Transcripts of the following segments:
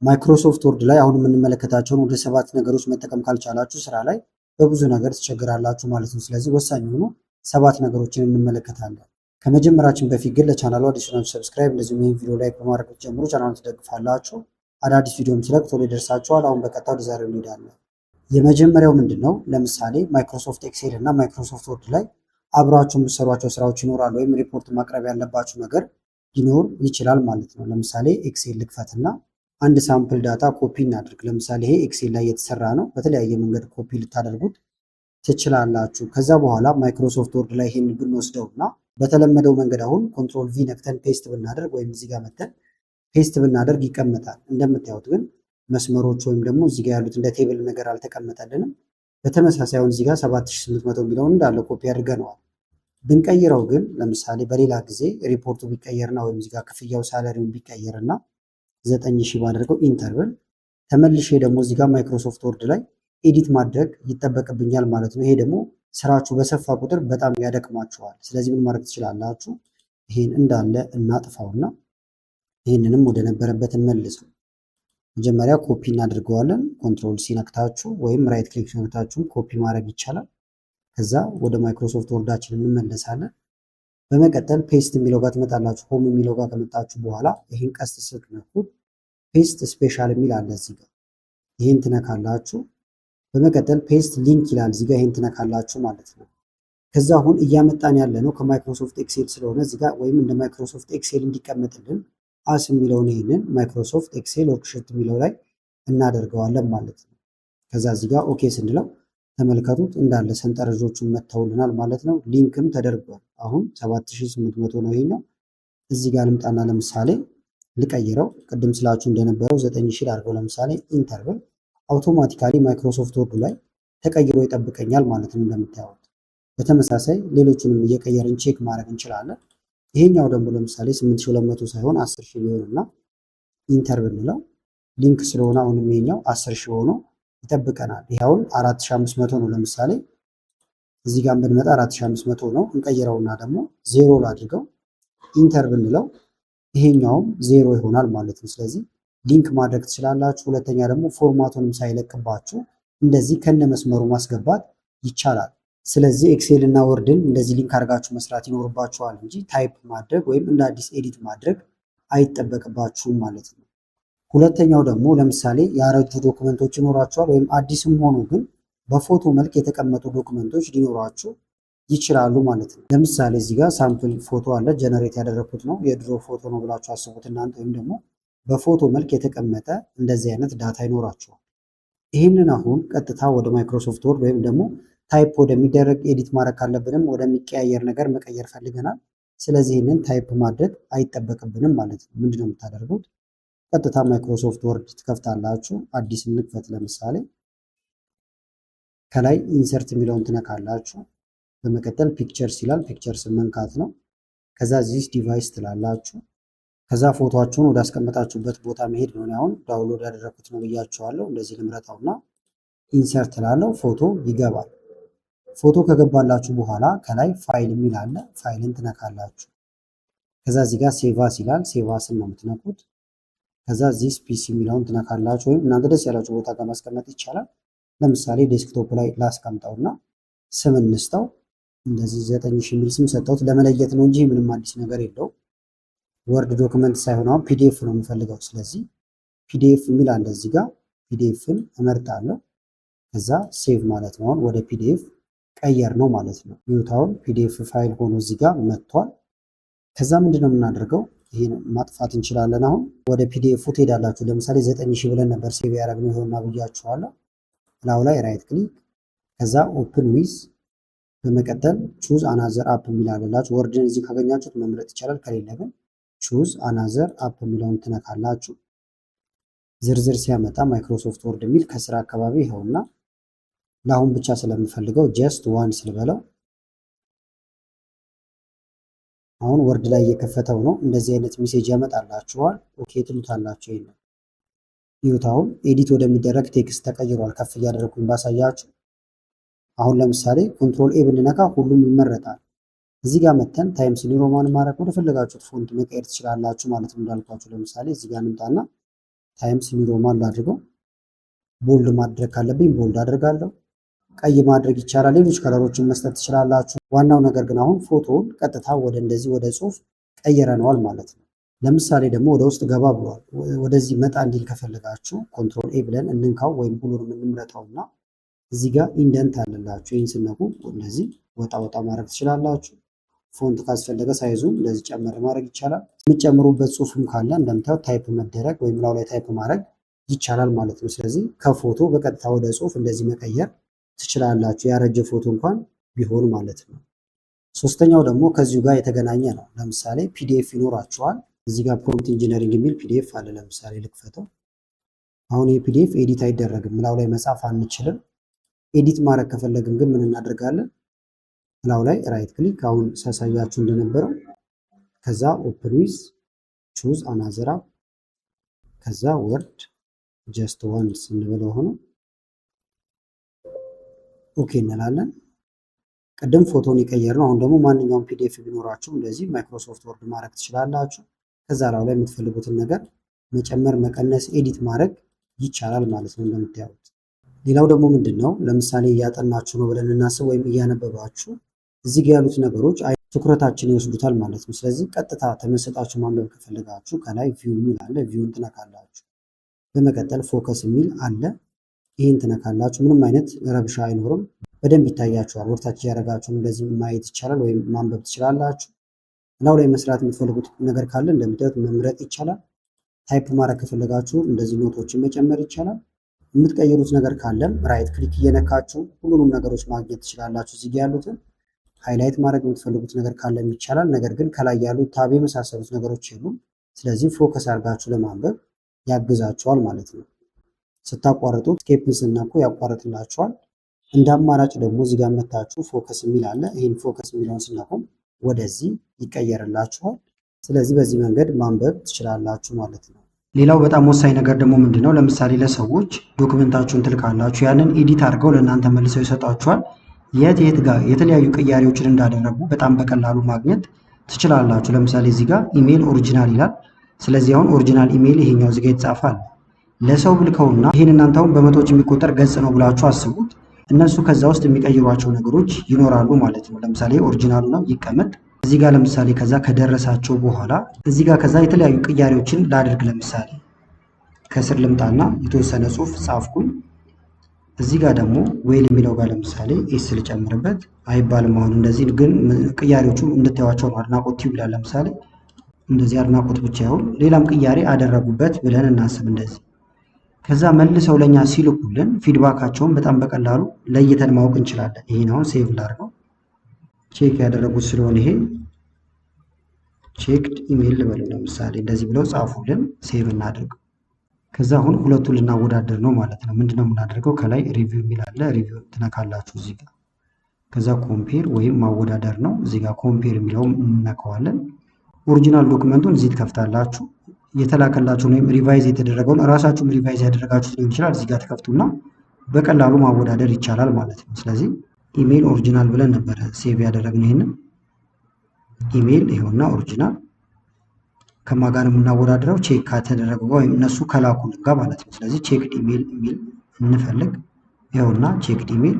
ማይክሮሶፍት ወርድ ላይ አሁን የምንመለከታቸውን ወደ 7 ነገሮች መጠቀም ካልቻላችሁ ስራ ላይ በብዙ ነገር ትቸገራላችሁ ማለት ነው። ስለዚህ ወሳኝ የሆኑ 7 ነገሮችን እንመለከታለን። ከመጀመራችን በፊት ግን ለቻናሉ አዲስ ናችሁ ሰብስክራይብ፣ እንደዚሁም ይህን ቪዲዮ ላይክ በማድረግ ጀምሩ። ቻናሉን ትደግፋላችሁ። አዳዲስ ቪዲዮም ስለቅ ቶሎ ይደርሳችኋል። አሁን በቀጥታ ወደ ዛሬው እንሄዳለን። የመጀመሪያው ምንድን ነው? ለምሳሌ ማይክሮሶፍት ኤክሴል እና ማይክሮሶፍት ወርድ ላይ አብራችሁ የምትሰሯቸው ስራዎች ይኖራሉ፣ ወይም ሪፖርት ማቅረብ ያለባችሁ ነገር ሊኖር ይችላል ማለት ነው። ለምሳሌ ኤክሴል ልክፈትና አንድ ሳምፕል ዳታ ኮፒ እናድርግ። ለምሳሌ ይሄ ኤክሴል ላይ የተሰራ ነው። በተለያየ መንገድ ኮፒ ልታደርጉት ትችላላችሁ። ከዛ በኋላ ማይክሮሶፍት ወርድ ላይ ይሄን ብንወስደው እና በተለመደው መንገድ አሁን ኮንትሮል ቪ ነክተን ፔስት ብናደርግ ወይም እዚህ ጋር መተን ፔስት ብናደርግ ይቀመጣል። እንደምታዩት ግን መስመሮች ወይም ደግሞ እዚህ ጋር ያሉት እንደ ቴብል ነገር አልተቀመጠልንም። በተመሳሳይ አሁን እዚህ ጋር 7800 የሚለውን እንዳለ ኮፒ አድርገነዋል። ብንቀይረው ግን ለምሳሌ በሌላ ጊዜ ሪፖርቱ ቢቀየርና ወይም እዚህ ጋር ክፍያው ሳለሪውን ቢቀየርና 9000 ባደርገው ኢንተር ብል ተመልሼ ደግሞ እዚህ ጋር ማይክሮሶፍት ወርድ ላይ ኤዲት ማድረግ ይጠበቅብኛል ማለት ነው። ይሄ ደግሞ ስራችሁ በሰፋ ቁጥር በጣም ያደክማችኋል። ስለዚህ ምን ማድረግ ትችላላችሁ? ይሄን እንዳለ እናጥፋውና ይህንንም ወደ ነበረበት እንመልሰው። መጀመሪያ ኮፒ እናድርገዋለን። ኮንትሮል ሲ ነክታችሁ ወይም ራይት ክሊክ ነክታችሁ ኮፒ ማድረግ ይቻላል። ከዛ ወደ ማይክሮሶፍት ወርዳችን እንመለሳለን። በመቀጠል ፔስት የሚለው ጋር ትመጣላችሁ። ሆም የሚለው ጋር ከመጣችሁ በኋላ ይህን ቀስት ስትነኩት ፔስት ስፔሻል የሚል አለ እዚህ ጋር፣ ይህን ትነካላችሁ። በመቀጠል ፔስት ሊንክ ይላል እዚህ ጋር፣ ይህን ትነካላችሁ ማለት ነው። ከዛ አሁን እያመጣን ያለ ነው ከማይክሮሶፍት ኤክሴል ስለሆነ እዚህ ጋር ወይም እንደ ማይክሮሶፍት ኤክሴል እንዲቀመጥልን አስ የሚለውን ይህንን ማይክሮሶፍት ኤክሴል ወርክሽት የሚለው ላይ እናደርገዋለን ማለት ነው። ከዛ እዚህ ጋር ኦኬ ስንለው ተመልከቱት እንዳለ ሰንጠረዦቹን መተውልናል ማለት ነው። ሊንክም ተደርጓል። አሁን 7800 ነው ይሄኛው። እዚህ ጋር ልምጣና ለምሳሌ ልቀይረው። ቅድም ስላችሁ እንደነበረው 9000 አድርገው ለምሳሌ ኢንተር ብል አውቶማቲካሊ ማይክሮሶፍት ወርዱ ላይ ተቀይሮ ይጠብቀኛል ማለት ነው እንደምታዩት። በተመሳሳይ ሌሎቹንም እየቀየርን ቼክ ማድረግ እንችላለን። ይሄኛው ደግሞ ለምሳሌ 8200 ሳይሆን 10000 ቢሆንና ኢንተር ብንለው ሊንክ ስለሆነ አሁንም ይሄኛው 10000 ሆኖ ይጠብቀናል። ይሄውን 4500 ነው። ለምሳሌ እዚህ ጋር ብንመጣ 4500 ነው። እንቀይረውና ደግሞ ዜሮ ላድርገው ኢንተር ብንለው ይሄኛውም ዜሮ ይሆናል ማለት ነው። ስለዚህ ሊንክ ማድረግ ትችላላችሁ። ሁለተኛ ደግሞ ፎርማቱንም ሳይለቅባችሁ እንደዚህ ከነ መስመሩ ማስገባት ይቻላል። ስለዚህ ኤክሴል እና ወርድን እንደዚህ ሊንክ አድርጋችሁ መስራት ይኖርባችኋል እንጂ ታይፕ ማድረግ ወይም እንደ አዲስ ኤዲት ማድረግ አይጠበቅባችሁም ማለት ነው። ሁለተኛው ደግሞ ለምሳሌ ያረጁ ዶክመንቶች ይኖራችኋል፣ ወይም አዲስም ሆኑ ግን በፎቶ መልክ የተቀመጡ ዶክመንቶች ሊኖራችሁ ይችላሉ ማለት ነው። ለምሳሌ እዚህ ጋር ሳምፕል ፎቶ አለ፣ ጀነሬት ያደረኩት ነው፣ የድሮ ፎቶ ነው ብላችሁ አስቡት እናንተ። ወይም ደግሞ በፎቶ መልክ የተቀመጠ እንደዚህ አይነት ዳታ ይኖራችኋል። ይህንን አሁን ቀጥታ ወደ ማይክሮሶፍት ወርድ ወይም ደግሞ ታይፕ ወደሚደረግ ኤዲት ማድረግ ካለብንም ወደሚቀያየር ነገር መቀየር ፈልገናል። ስለዚህ ይህንን ታይፕ ማድረግ አይጠበቅብንም ማለት ነው። ምንድነው የምታደርጉት? ቀጥታ ማይክሮሶፍት ወርድ ትከፍታላችሁ። አዲስ እንክፈት። ለምሳሌ ከላይ ኢንሰርት የሚለውን ትነካላችሁ። በመቀጠል ፒክቸርስ ይላል፣ ፒክቸርስ መንካት ነው። ከዛ ዚስ ዲቫይስ ትላላችሁ። ከዛ ፎቶአችሁን ወደ አስቀመጣችሁበት ቦታ መሄድ ነው። አሁን ዳውንሎድ ያደረኩት ነው ብያችኋለሁ። እንደዚህ ልምረጣውና ኢንሰርት ላለው ፎቶ ይገባል። ፎቶ ከገባላችሁ በኋላ ከላይ ፋይል የሚል አለ፣ ፋይልን ትነካላችሁ። ከዛ እዚህ ጋር ሴቫስ ይላል፣ ሴቫስን ነው የምትነኩት። ከዛ ዚስ ፒሲ የሚለውን ትነካላችሁ፣ ወይም እናንተ ደስ ያላችሁ ቦታ ጋር ማስቀመጥ ይቻላል። ለምሳሌ ዴስክቶፕ ላይ ላስቀምጠውና ስም እንስጠው። እንደዚህ 9000 የሚል ስም ሰጠሁት ለመለየት ነው እንጂ ምንም አዲስ ነገር የለውም። ወርድ ዶክመንት ሳይሆን አሁን ፒዲኤፍ ነው የምፈልገው። ስለዚህ ፒዲኤፍ የሚል አለ እዚህ ጋር፣ ፒዲኤፍን እመርጣለሁ። ከዛ ሴቭ ማለት ነው። አሁን ወደ ፒዲኤፍ ቀየር ነው ማለት ነው። ዩታውን ፒዲኤፍ ፋይል ሆኖ እዚህ ጋር መጥቷል። ከዛ ምንድነው የምናደርገው? ይሄን ማጥፋት እንችላለን። አሁን ወደ ፒዲኤፍ ትሄዳላችሁ። ለምሳሌ 9000 ብለን ነበር ሴቭ ያደረግነው፣ ይሄውና ብያችኋለሁ። ላው ላይ ራይት ክሊክ፣ ከዛ ኦፕን ዊዝ፣ በመቀጠል ቹዝ አናዘር አፕ የሚል አለላችሁ። ወርድን እዚህ ካገኛችሁት መምረጥ ይቻላል፣ ከሌለ ግን ቹዝ አናዘር አፕ የሚለውን ትነካላችሁ። ዝርዝር ሲያመጣ ማይክሮሶፍት ወርድ የሚል ከስራ አካባቢ ይኸውና። ለአሁን ብቻ ስለምፈልገው ጀስት ዋን ስልበለው አሁን ወርድ ላይ እየከፈተው ነው። እንደዚህ አይነት ሜሴጅ ያመጣላችኋል። ኦኬ ትሉታላችሁ። ይሄን ይሁት አሁን ኤዲት ወደሚደረግ ቴክስት ተቀይሯል። ከፍ እያደረኩኝ ባሳያችሁ አሁን ለምሳሌ ኮንትሮል ኤ ብንነካ ሁሉም ይመረጣል። እዚህ ጋር መተን ታይምስ ኒው ሮማን ማድረግ ወደ ፈለጋችሁት ፎንት መቀየር ትችላላችሁ ማለት ነው። እንዳልኳችሁ ለምሳሌ እዚህ ጋር እንምጣና ታይምስ ኒው ሮማን ላድርገው። ቦልድ ማድረግ ካለብኝ ቦልድ አድርጋለሁ። ቀይ ማድረግ ይቻላል። ሌሎች ከለሮችን መስጠት ትችላላችሁ። ዋናው ነገር ግን አሁን ፎቶውን ቀጥታ ወደ እንደዚህ ወደ ጽሁፍ ቀይረነዋል ማለት ነው። ለምሳሌ ደግሞ ወደ ውስጥ ገባ ብሏል። ወደዚህ መጣ እንዲል ከፈለጋችሁ ኮንትሮል ኤ ብለን እንንካው ወይም ሁሉንም እንምረጠውና እዚህ ጋር ኢንደንት አለላችሁ። ይህን ስነኩ እንደዚህ ወጣ ወጣ ማድረግ ትችላላችሁ። ፎንት ካስፈለገ ሳይዙን እንደዚህ ጨመር ማድረግ ይቻላል። የምትጨምሩበት ጽሁፍም ካለ እንደምታዩት ታይፕ መደረግ ወይም ላው ላይ ታይፕ ማድረግ ይቻላል ማለት ነው። ስለዚህ ከፎቶ በቀጥታ ወደ ጽሁፍ እንደዚህ መቀየር ትችላላችሁ፣ ያረጀ ፎቶ እንኳን ቢሆን ማለት ነው። ሶስተኛው ደግሞ ከዚሁ ጋር የተገናኘ ነው። ለምሳሌ ፒዲኤፍ ይኖራችኋል። እዚህ ጋር ፕሮምፕት ኢንጂነሪንግ የሚል ፒዲኤፍ አለ። ለምሳሌ ልክፈተው። አሁን ይህ ፒዲኤፍ ኤዲት አይደረግም፣ ላው ላይ መጻፍ አንችልም። ኤዲት ማድረግ ከፈለግን ግን ምን እናደርጋለን? ላው ላይ ራይት ክሊክ አሁን ሳሳያችሁ እንደነበረው ከዛ ኦፕን ዊዝ ቹዝ አናዘር አፕ ከዛ ወርድ ጀስት ዋንስ እንበለው ሆኖ ኦኬ እንላለን። ቅድም ፎቶን የቀየር ነው። አሁን ደግሞ ማንኛውም ፒዲኤፍ ቢኖራችሁ እንደዚህ ማይክሮሶፍት ወርድ ማድረግ ትችላላችሁ። ከዛ ላው ላይ የምትፈልጉትን ነገር መጨመር፣ መቀነስ፣ ኤዲት ማድረግ ይቻላል ማለት ነው እንደምታዩት። ሌላው ደግሞ ምንድን ነው? ለምሳሌ እያጠናችሁ ነው ብለን እናስብ ወይም እያነበባችሁ እዚህ ጋር ያሉት ነገሮች ትኩረታችን ይወስዱታል ማለት ነው። ስለዚህ ቀጥታ ተመሰጣችሁ ማንበብ ከፈለጋችሁ ከላይ ቪው የሚል አለ። ቪውን ትነካላችሁ። በመቀጠል ፎከስ የሚል አለ። ይህን ትነካላችሁ። ምንም አይነት ረብሻ አይኖርም። በደንብ ይታያችኋል። ወርታች እያደረጋችሁ እንደዚህ ማየት ይቻላል ወይም ማንበብ ትችላላችሁ። ላው ላይ መስራት የምትፈልጉት ነገር ካለ እንደምታዩት መምረጥ ይቻላል። ታይፕ ማድረግ ከፈለጋችሁ እንደዚህ ኖቶችን መጨመር ይቻላል። የምትቀይሩት ነገር ካለም ራይት ክሊክ እየነካችሁ ሁሉንም ነገሮች ማግኘት ትችላላችሁ። እዚህ ጋር ያሉትን ሃይላይት ማድረግ የምትፈልጉት ነገር ካለም ይቻላል። ነገር ግን ከላይ ያሉት ታብ የመሳሰሉት ነገሮች የሉም። ስለዚህ ፎከስ አድርጋችሁ ለማንበብ ያግዛችኋል ማለት ነው። ስታቋርጡት ስኬፕን ስናኩ ያቋርጥላችኋል። እንደ አማራጭ ደግሞ እዚህ ጋር መታችሁ ፎከስ የሚል አለ። ይህን ፎከስ የሚለውን ስናቆም ወደዚህ ይቀየርላችኋል። ስለዚህ በዚህ መንገድ ማንበብ ትችላላችሁ ማለት ነው። ሌላው በጣም ወሳኝ ነገር ደግሞ ምንድነው? ለምሳሌ ለሰዎች ዶክመንታችሁን ትልካላችሁ። ያንን ኤዲት አድርገው ለእናንተ መልሰው ይሰጧችኋል። የት ጋር የተለያዩ ቅያሬዎችን እንዳደረጉ በጣም በቀላሉ ማግኘት ትችላላችሁ። ለምሳሌ እዚህ ጋር ኢሜይል ኦሪጂናል ይላል። ስለዚህ አሁን ኦሪጂናል ኢሜይል ይሄኛው እዚህ ጋር ይጻፋል። ለሰው ብልከውና ይሄን እናንተ አሁን በመቶዎች የሚቆጠር ገጽ ነው ብላችሁ አስቡት። እነሱ ከዛ ውስጥ የሚቀይሯቸው ነገሮች ይኖራሉ ማለት ነው። ለምሳሌ ኦሪጂናሉ ነው ይቀመጥ እዚህ ጋር። ለምሳሌ ከዛ ከደረሳቸው በኋላ እዚህ ጋር ከዛ የተለያዩ ቅያሬዎችን ላድርግ። ለምሳሌ ከስር ልምጣና የተወሰነ ጽሁፍ ጻፍኩኝ። እዚህ ጋር ደግሞ ዌል የሚለው ጋር ለምሳሌ ኤስ ልጨምርበት አይባልም። አሁን እንደዚህ ግን ቅያሬዎቹ እንድታዩዋቸው ነው። አድናቆት ቲዩብ ላይ ለምሳሌ እንደዚህ አድናቆት ብቻ ይሁን ሌላም ቅያሬ አደረጉበት ብለን እናስብ እንደዚህ። ከዛ መልሰው ለኛ ሲልኩልን ፊድባካቸውን በጣም በቀላሉ ለይተን ማወቅ እንችላለን። ይሄን አሁን ሴቭ ላድርገው። ቼክ ያደረጉት ስለሆነ ይሄ ቼክድ ኢሜል ልበለው። ለምሳሌ እንደዚህ ብለው ጻፉልን። ሴቭ እናድርገው። ከዛ አሁን ሁለቱን ልናወዳደር ነው ማለት ነው። ምንድነው የምናደርገው? ከላይ ሪቪው የሚል አለ። ሪቪው ትነካላችሁ እዚህ ጋር። ከዛ ኮምፔር ወይም ማወዳደር ነው። እዚህ ጋር ኮምፔር የሚለውን እንነካዋለን። ኦሪጂናል ዶክመንቱን እዚህ ትከፍታላችሁ። የተላከላችሁን ወይም ሪቫይዝ የተደረገውን እራሳችሁም ሪቫይዝ ያደረጋችሁት ሊሆን ይችላል። እዚህ ጋር ትከፍቱና በቀላሉ ማወዳደር ይቻላል ማለት ነው። ስለዚህ ኢሜይል ኦሪጂናል ብለን ነበረ ሴቭ ያደረግነው። ይሄንን ኢሜይል ይኸውና ኦሪጂናል ከማጋር የምናወዳደረው ቼክ ከተደረገው ወይም እነሱ ከላኩልን ጋር ማለት ነው። ስለዚህ ቼክድ ኢሜይል የሚል እንፈልግ። ይኸውና ቼክድ ኢሜይል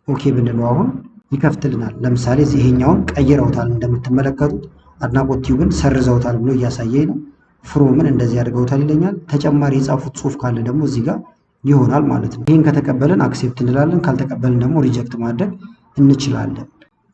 ኦኬ ብንለው አሁን ይከፍትልናል። ለምሳሌ ይሄኛውን ቀይረውታል። እንደምትመለከቱት አድናቆት ቲዩብን ሰርዘውታል ብሎ እያሳየኝ ነው። ፍሮምን እንደዚህ አድርገውታል ይለኛል። ተጨማሪ የጻፉት ጽሁፍ ካለ ደግሞ እዚህ ጋር ይሆናል ማለት ነው። ይህን ከተቀበልን አክሴፕት እንላለን። ካልተቀበልን ደግሞ ሪጀክት ማድረግ እንችላለን።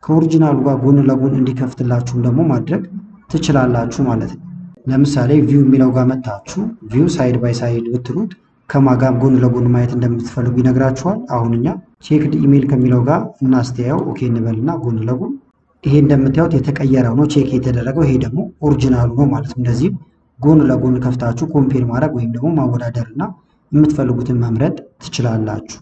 ከኦሪጂናሉ ጋር ጎን ለጎን እንዲከፍትላችሁም ደግሞ ማድረግ ትችላላችሁ ማለት ነው። ለምሳሌ ቪው የሚለው ጋር መታችሁ ቪው ሳይድ ባይ ሳይድ ብትሉት ከማጋም ጎን ለጎን ማየት እንደምትፈልጉ ይነግራችኋል። አሁን እኛ ቼክድ ኢሜይል ከሚለው ጋር እናስተያየው። ኦኬ እንበልና ጎን ለጎን ይሄ እንደምታዩት የተቀየረው ነው ቼክ የተደረገው። ይሄ ደግሞ ኦሪጂናሉ ነው ማለት ነው። እንደዚህ ጎን ለጎን ከፍታችሁ ኮምፔር ማድረግ ወይም ደግሞ ማወዳደርና የምትፈልጉትን መምረጥ ትችላላችሁ።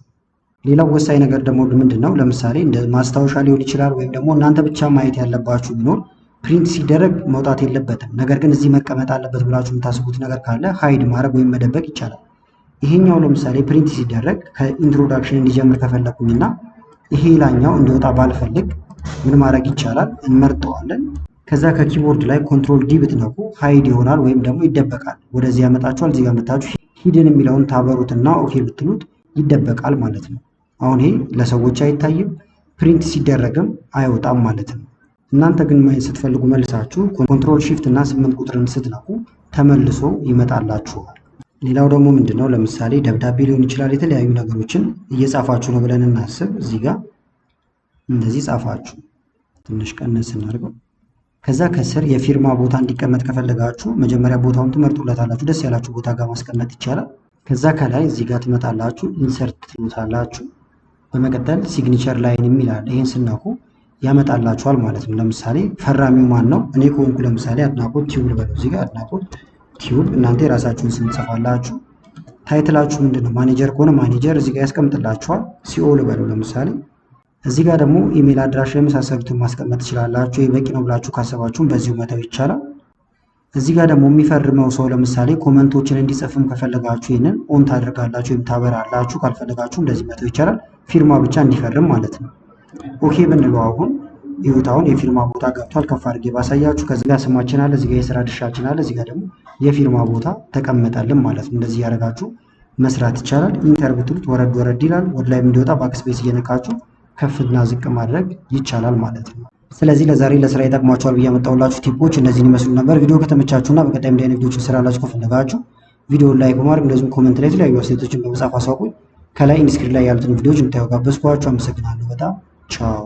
ሌላው ወሳኝ ነገር ደግሞ ምንድነው? ለምሳሌ እንደ ማስታወሻ ሊሆን ይችላል ወይም ደግሞ እናንተ ብቻ ማየት ያለባችሁ ቢኖር ፕሪንት ሲደረግ መውጣት የለበትም። ነገር ግን እዚህ መቀመጥ አለበት ብላችሁ የምታስቡት ነገር ካለ ሃይድ ማድረግ ወይም መደበቅ ይቻላል። ይሄኛው ለምሳሌ ፕሪንት ሲደረግ ከኢንትሮዳክሽን እንዲጀምር ከፈለኩኝና ይሄ ላኛው እንዲወጣ ባልፈልግ ምን ማድረግ ይቻላል? እንመርጠዋለን። ከዛ ከኪቦርድ ላይ ኮንትሮል ዲ ብትነኩ ሃይድ ይሆናል ወይም ደግሞ ይደበቃል። ወደዚህ ያመጣችኋል። እዚህ ጋር መጣችሁ ሂድን የሚለውን ታበሩትና ኦኬ ብትሉት ይደበቃል ማለት ነው። አሁን ይሄ ለሰዎች አይታይም፣ ፕሪንት ሲደረግም አይወጣም ማለት ነው። እናንተ ግን ማየት ስትፈልጉ መልሳችሁ ኮንትሮል ሺፍት እና 8 ቁጥርን ስትነኩ ተመልሶ ይመጣላችኋል። ሌላው ደግሞ ምንድነው ለምሳሌ ደብዳቤ ሊሆን ይችላል። የተለያዩ ነገሮችን እየጻፋችሁ ነው ብለን እናስብ። እዚህ ጋር እንደዚህ ጻፋችሁ፣ ትንሽ ቀነስ እናድርገው። ከዛ ከስር የፊርማ ቦታ እንዲቀመጥ ከፈለጋችሁ መጀመሪያ ቦታውን ትመርጡለታላችሁ። ደስ ያላችሁ ቦታ ጋር ማስቀመጥ ይቻላል። ከዛ ከላይ እዚህ ጋር ትመጣላችሁ፣ ኢንሰርት ትሉታላችሁ። በመቀጠል ሲግኒቸር ላይን የሚላል ይሄን ስናኩ ያመጣላችኋል ማለት ነው። ለምሳሌ ፈራሚው ማን ነው? እኔ ከሆንኩ ለምሳሌ አድናቆት ቲዩብ በለው። እዚህ ጋር አድናቆት ቲዩብ። እናንተ የራሳችሁን ስም ጽፋላችሁ። ታይትላችሁ ምንድነው? ማኔጀር ከሆነ ማኔጀር እዚህ ጋር ያስቀምጥላችኋል። ሲኦል በለው ለምሳሌ። እዚህ ጋር ደግሞ ኢሜል አድራሻ የመሳሰሉትን ማስቀመጥ ትችላላችሁ። ይህ በቂ ነው ብላችሁ ካሰባችሁም በዚሁ መተው ይቻላል። እዚህ ጋር ደግሞ የሚፈርመው ሰው ለምሳሌ ኮመንቶችን እንዲጽፍም ከፈለጋችሁ ይህንን ኦን ታደርጋላችሁ ወይም ታበራላችሁ። ካልፈለጋችሁ እንደዚህ መተው ይቻላል። ፊርማ ብቻ እንዲፈርም ማለት ነው። ኦኬ ብንለው አሁን ይሁት አሁን የፊርማ ቦታ ገብቷል። ከፍ አድርጌ ባሳያችሁ ከዚህ ጋር ስማችን አለ፣ እዚህ ጋር የስራ ድርሻችን አለ፣ እዚህ ጋር ደግሞ የፊርማ ቦታ ተቀመጠልን ማለት ነው። እንደዚህ ያደርጋችሁ መስራት ይቻላል። ኢንተር ብትሉት ወረድ ወረድ ይላል። ወደ ላይ እንዲወጣ ባክስፔስ እየነካችሁ ከፍና ዝቅ ማድረግ ይቻላል ማለት ነው። ስለዚህ ለዛሬ ለስራ ይጠቅሟቸዋል ብዬ ያመጣሁላችሁ ቲፖች እነዚህን ይመስሉ ነበር። ቪዲዮ ከተመቻችሁና በቀጣይ እንዲህ አይነት ቪዲዮችን ስራላችሁ ከፈለጋችሁ ቪዲዮውን ላይክ በማድረግ እንደዚሁም ኮሜንት ላይ የተለያዩ አስተያየቶችን በመጻፍ አሳውቁኝ። ከላይ ኢንስክሪን ላይ ያሉትን ቪዲዮዎች እንድታዩ ጋበዝኳችሁ። አመሰግናለሁ በጣም ቻው።